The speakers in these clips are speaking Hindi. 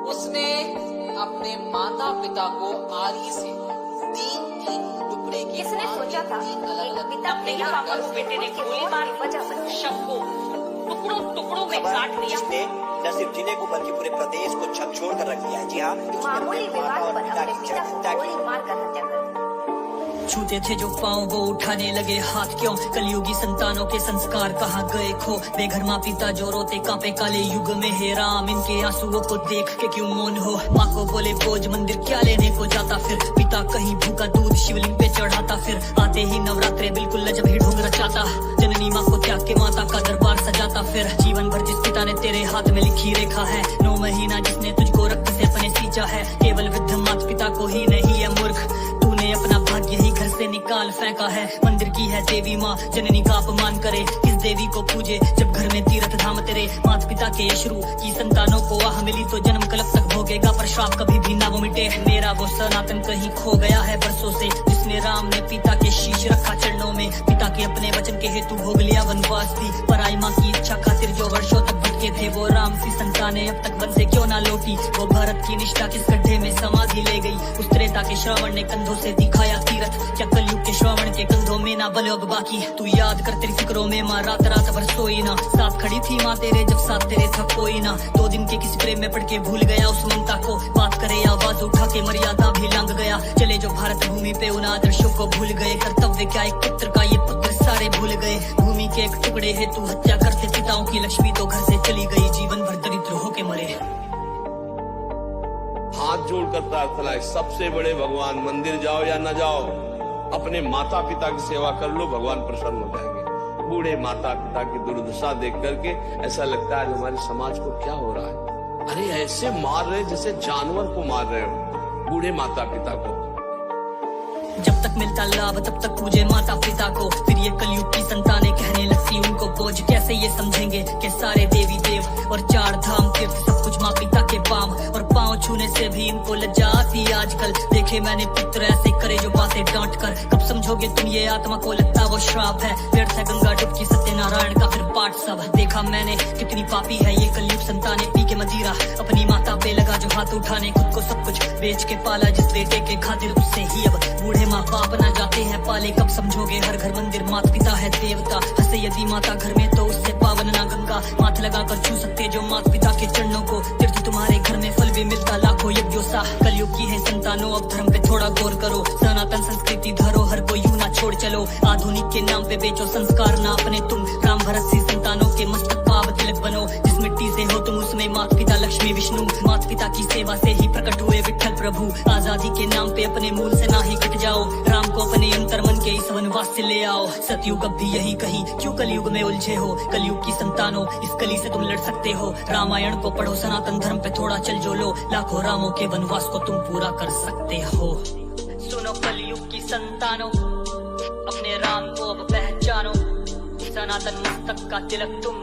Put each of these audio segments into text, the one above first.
उसने अपने माता पिता को आरी से तीन टुकड़े की किसने सोचा था कि पिता अपने ही पापा को बेटे ने गोली मार वजह शव को टुकड़ों टुकड़ों में काट दिया। जिसने न सिर्फ जिले को बल्कि पूरे प्रदेश को झकझोर कर रख दिया है। जी हाँ, मामूली विवाद पर अपने पिता को गोली मारकर हत्या कर छूते थे जो पाँव वो उठाने लगे हाथ, क्यों कलयुगी संतानों के संस्कार कहाँ गए खो। बेघर माँ पिता जो रोते कांपे काले युग में, हे राम इनके आंसुओं को देख के क्यों मौन हो। माँ को बोले बोझ मंदिर क्या लेने को जाता, फिर पिता कहीं भूखा दूध शिवलिंग पे चढ़ाता। फिर आते ही नवरात्रे बिल्कुल लजब ही ढूंढ रचाता, जननी माँ को त्याग के माता का दरबार सजाता। फिर जीवन भर जिस पिता ने तेरे हाथ में लिखी रेखा है, 9 महीना जिसने तुझको रक्त से अपने सींचा है। केवल वृद्ध माता पिता को ही नहीं है मूर्ख, तूने अपना भाग्य ही घर से निकाल फेंका है। मंदिर की है देवी माँ जननी का अपमान करे, किस देवी को पूजे जब घर में तीर्थ धाम तेरे। माता पिता के अश्रु की संतानों को आह मिली तो जन्म कल्प तक भोगेगा, पर श्राप कभी भी ना वो मिटे। मेरा वो सनातन कहीं खो गया है बरसों से, जिसने राम ने पिता के शीश रखा चरणों में। पिता के अपने वचन के हेतु भोग लिया वनवास भी, पराई माँ की इच्छा खातिर जो वर्षों तक भटके थे वो राम सी संतानें अब तक वन से क्यों ना लौटी। वो भारत की निष्ठा किस गड्ढे में समाधि ले गई, उस त्रेता के श्रावण ने कंधों से दिखाया तीरथ। क्या कलयुग के श्रावण के कंधों में ना बल अब बाकी, तू याद कर तेरी फिक्रों में माँ रात रात भर सोई ना। साथ खड़ी थी माँ तेरे जब साथ तेरे था कोई ना, 2 दिन के किसी प्रेम में पड़ के भूल गया उस ममता को। बात करे आवाज उठा के मर्यादा भी लंघ गया, चले जो भारत भूमि पे उन आदर्शों को भूल गए। कर्तव्य क्या एक पुत्र का ये पुत्र सारे भूल गए, भूमि के एक टुकड़े है तू हत्या करते पिताओं की लक्ष्मी तो घर से चली गई, जीवन भर दरिद्र होके मरे। हाथ जोड़कर प्रार्थना है, सबसे बड़े भगवान, मंदिर जाओ या न जाओ, अपने माता पिता की सेवा कर लो, भगवान प्रसन्न हो जाएंगे। बूढ़े माता पिता की दुर्दशा देख करके ऐसा लगता है हमारे समाज को क्या हो रहा है। अरे ऐसे मार रहे जैसे जानवर को मार रहे हो बूढ़े माता पिता को। जब तक मिलता लाभ तब तक पूजे माता पिता को, फिर ये कलयुग की संतानें कहने लगती उनको बोझ। कैसे ये समझेंगे कि सारे देवी देव और 4 धाम तीर्थ सब कुछ माँ पिता के पाम, और पाँव छूने से भी इनको लज्जा आती आजकल। देखे मैंने पुत्र ऐसे करे जो बातें डांट कर, कब समझोगे तुम ये आत्मा को लगता वो श्राप है। व्यर्थ है गंगा डुबकी सत्यनारायण का फिर पाठ सब। देखा मैंने कितनी पापी है ये कलयुग संतानें, पी के मदिरा अपनी माता पे लगा जो हाथ उठाने। खुद को सब कुछ बेच के पाला जिस बेटे के खातिर, उससे ही अब बूढ़े माँ बाप ना जाते हैं पाले। कब समझोगे हर घर मंदिर माता पिता है देवता, हंसे यदि माता घर में तो उससे पावन ना गंगा। माथ लगा कर छू सकते जो माता पिता के चरणों को, तीर्थ तुम्हारे घर में फल भी मिलता लाखों यज्ञों सा। कलयुग की है संतानों अब धर्म पे थोड़ा गौर करो, सनातन संस्कृति धरोहर को यूं ना छोड़ चलो। आधुनिक के नाम पे बेचो संस्कार ना अपने तुम, राम भरत सी संतानों के मस्तक पाव तिलक बनो। जिस मिट्टी से हो तुम उसमें माता पिता लक्ष्मी विष्णु, माता पिता की सेवा से ही प्रकट हुए विठ्ठल प्रभु। आजादी के नाम पे अपने मूल से ना ही कट जाओ, राम को अपने अंतर मन के इस वनवास से ले आओ। सतयुग अब भी यही कहीं क्यों कलयुग में उलझे हो, कलयुग की संतानों इस कली से तुम लड़ सकते हो। रामायण को पढ़ो सनातन धर्म पे थोड़ा चल जो लो, लाखों रामों के वनवास को तुम पूरा कर सकते हो। सुनो कलयुग की संतानों अपने राम को अब पहचानो, सनातन मस्तक का तिलक तुम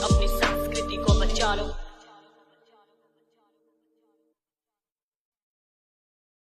अपनी संस्कृति को बचा लो।